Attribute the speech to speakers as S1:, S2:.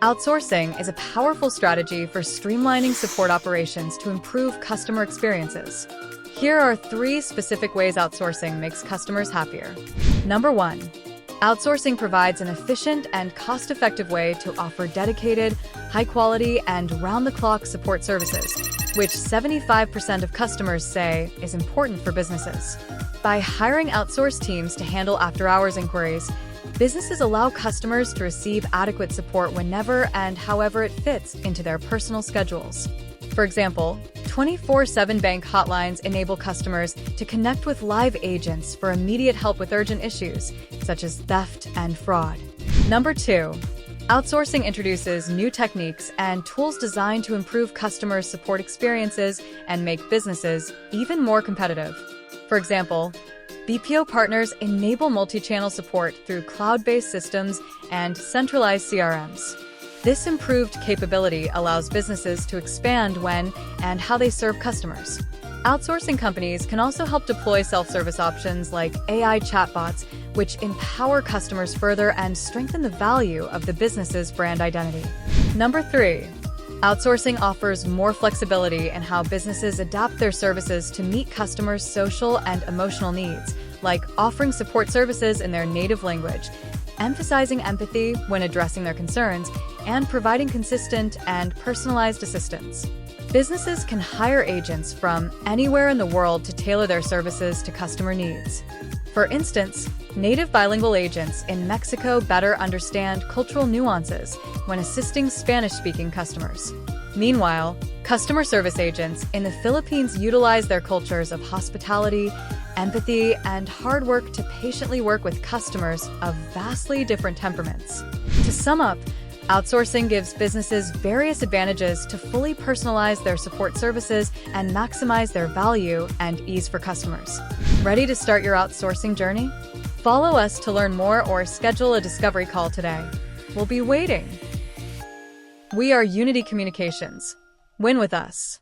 S1: Outsourcing is a powerful strategy for streamlining support operations to improve customer experiences. Here are 3 specific ways outsourcing makes customers happier. Number 1. Outsourcing provides an efficient and cost-effective way to offer dedicated, high-quality, and round-the-clock support services, which 75% of customers say is important for businesses. By hiring outsourced teams to handle after-hours inquiries, businesses allow customers to receive adequate support whenever and however it fits into their personal schedules. For example, 24/7 bank hotlines enable customers to connect with live agents for immediate help with urgent issues, such as theft and fraud. Number 2. Outsourcing introduces new techniques and tools designed to improve customers' support experiences and make businesses even more competitive. For example, BPO partners enable multi-channel support through cloud-based systems and centralized CRMs. This improved capability allows businesses to expand when and how they serve customers. Outsourcing companies can also help deploy self-service options like AI chatbots, which empower customers further and strengthen the value of the business's brand identity. Number 3. Outsourcing offers more flexibility in how businesses adapt their services to meet customers' social and emotional needs, like offering support services in their native language, emphasizing empathy when addressing their concerns, and providing consistent and personalized assistance. Businesses can hire agents from anywhere in the world to tailor their services to customer needs. For instance, native bilingual agents in Mexico better understand cultural nuances when assisting Spanish-speaking customers. Meanwhile, customer service agents in the Philippines utilize their cultures of hospitality, empathy, and hard work to patiently work with customers of vastly different temperaments. To sum up, outsourcing gives businesses various advantages to fully personalize their support services and maximize their value and ease for customers. Ready to start your outsourcing journey? Follow us to learn more or schedule a discovery call today. We'll be waiting. We are Unity Communications. Win with us.